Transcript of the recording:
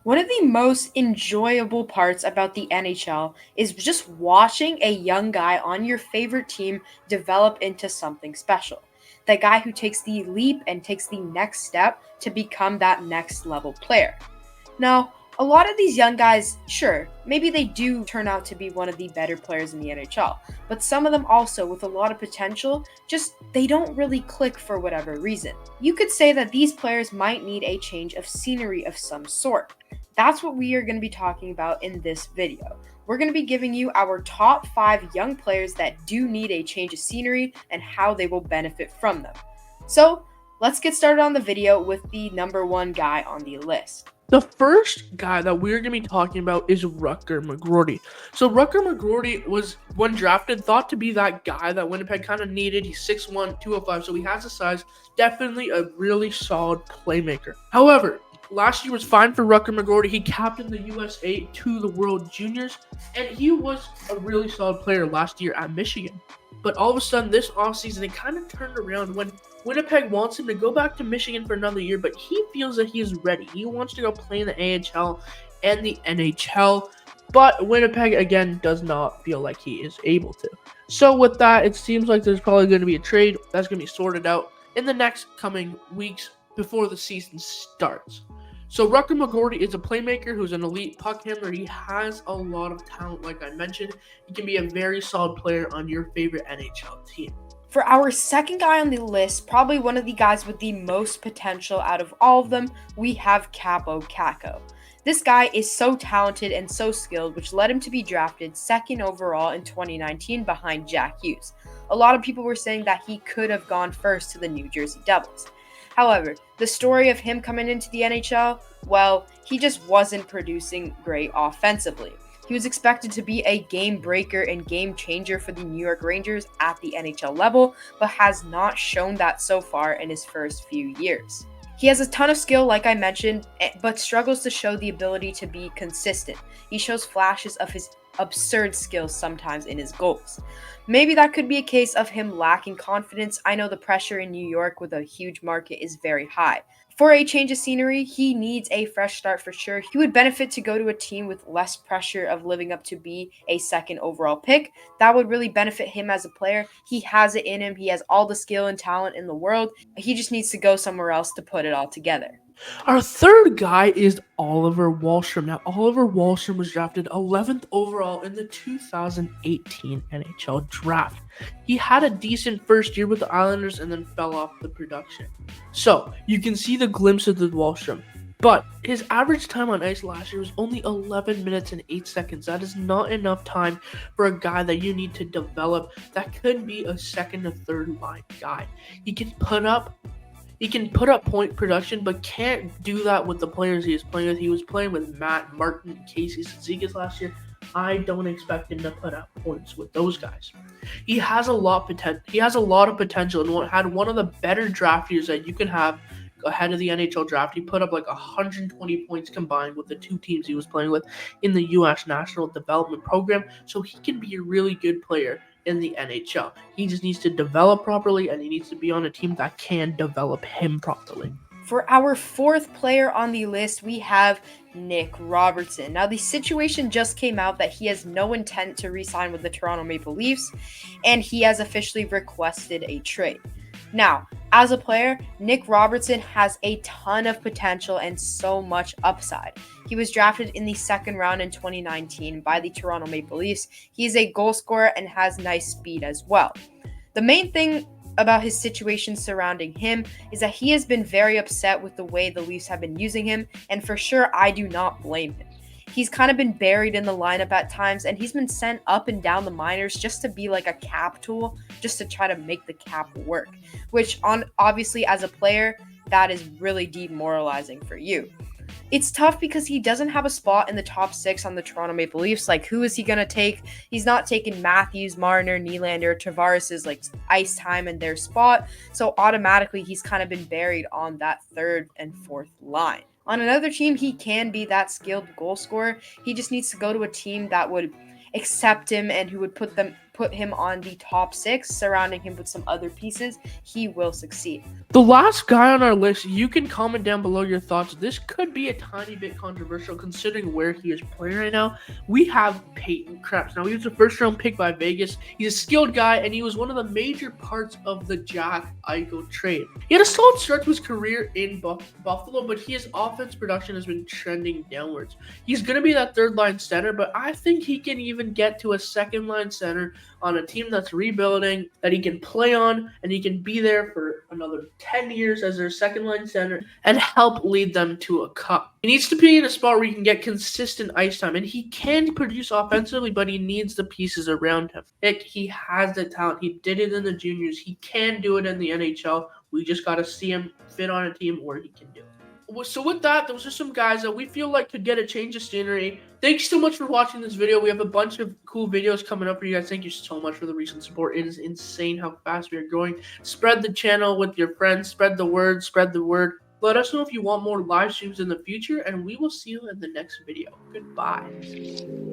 One of the most enjoyable parts about the NHL is just watching a young guy on your favorite team develop into something special. The guy who takes the leap and takes the next step to become that next level player. Now, a lot of these young guys, sure, maybe they do turn out to be one of the better players in the NHL, but some of them also, with a lot of potential, just they don't really click for whatever reason. You could say that these players might need a change of scenery of some sort. That's what we are going to be talking about in this video. We're going to be giving you our top 5 young players that do need a change of scenery and how they will benefit from them. So, let's get started on the video with the number 1 guy on the list. The first guy that we're going to be talking about is Rutger McGroarty. So Rutger McGroarty was, when drafted, thought to be that guy that Winnipeg kind of needed. He's 6'1", 205, so he has the size. Definitely a really solid playmaker. However, last year was fine for Rutger McGroarty. He captained the USA to the World Juniors, and he was a really solid player last year at Michigan. But all of a sudden, this offseason, it kind of turned around when Winnipeg wants him to go back to Michigan for another year, but he feels that he is ready. He wants to go play in the AHL and the NHL, but Winnipeg, again, does not feel like he is able to. So with that, it seems like there's probably going to be a trade that's going to be sorted out in the next coming weeks before the season starts. So Rutger McGroarty is a playmaker who's an elite puck handler. He has a lot of talent, like I mentioned. He can be a very solid player on your favorite NHL team. For our second guy on the list, probably one of the guys with the most potential out of all of them, we have Kaapo Kakko. This guy is so talented and so skilled, which led him to be drafted 2nd overall in 2019 behind Jack Hughes. A lot of people were saying that he could have gone first to the New Jersey Devils. However, the story of him coming into the NHL, well, he just wasn't producing great offensively. He was expected to be a game breaker and game changer for the New York Rangers at the NHL level, but has not shown that so far in his first few years. He has a ton of skill, like I mentioned, but struggles to show the ability to be consistent. He shows flashes of his absurd skills sometimes in his goals. Maybe that could be a case of him lacking confidence. I know the pressure in New York with a huge market is very high. For a change of scenery, he needs a fresh start for sure. He would benefit to go to a team with less pressure of living up to be a 2nd overall pick. That would really benefit him as a player. He has it in him. He has all the skill and talent in the world. He just needs to go somewhere else to put it all together. Our third guy is Oliver Wahlstrom. Now, Oliver Wahlstrom was drafted 11th overall in the 2018 NHL draft. He had a decent first year with the Islanders and then fell off the production. So, you can see the glimpse of the Wahlstrom. But his average time on ice last year was only 11 minutes and 8 seconds. That is not enough time for a guy that you need to develop that could be a 2nd or 3rd line guy. He can put up point production, but can't do that with the players he is playing with. He was playing with Matt Martin, Casey Cizikas last year. I don't expect him to put up points with those guys. He has a lot of potential and had one of the better draft years that you can have ahead of the NHL draft. He put up like 120 points combined with the 2 teams he was playing with in the U.S. National Development Program, so he can be a really good player in the NHL. He just needs to develop properly, and he needs to be on a team that can develop him properly. For our 4th player on the list, we have Nick Robertson. Now, the situation just came out that he has no intent to re-sign with the Toronto Maple Leafs, and he has officially requested a trade. Now, as a player, Nick Robertson has a ton of potential and so much upside. He was drafted in the 2nd round in 2019 by the Toronto Maple Leafs. He is a goal scorer and has nice speed as well. The main thing about his situation surrounding him is that he has been very upset with the way the Leafs have been using him, and for sure, I do not blame him. He's kind of been buried in the lineup at times, and he's been sent up and down the minors just to be like a cap tool, just to try to make the cap work, which obviously as a player, that is really demoralizing for you. It's tough because he doesn't have a spot in the top 6 on the Toronto Maple Leafs. Like, who is he going to take? He's not taking Matthews, Marner, Nylander, Tavares' like ice time in their spot. So automatically, he's kind of been buried on that 3rd and 4th line. On another team, he can be that skilled goal scorer. He just needs to go to a team that would accept him and who would put put him on the top 6, surrounding him with some other pieces, he will succeed. The last guy on our list, you can comment down below your thoughts. This could be a tiny bit controversial considering where he is playing right now. We have Peyton Krebs. Now, he was a first-round pick by Vegas. He's a skilled guy, and he was one of the major parts of the Jack Eichel trade. He had a solid start to his career in Buffalo, but his offense production has been trending downwards. He's going to be that third-line center, but I think he can even get to a second-line center on a team that's rebuilding, that he can play on, and he can be there for another 10 years as their second-line center and help lead them to a cup. He needs to be in a spot where he can get consistent ice time, and he can produce offensively, but he needs the pieces around him. He has the talent. He did it in the juniors. He can do it in the NHL. We just got to see him fit on a team where he can do it. So with that, those are some guys that we feel like could get a change of scenery. Thanks so much for watching this video. We have a bunch of cool videos coming up for you guys. Thank you so much for the recent support. It is insane how fast we are growing. Spread the channel with your friends. Spread the word. Spread the word. Let us know if you want more live streams in the future, and we will see you in the next video. Goodbye.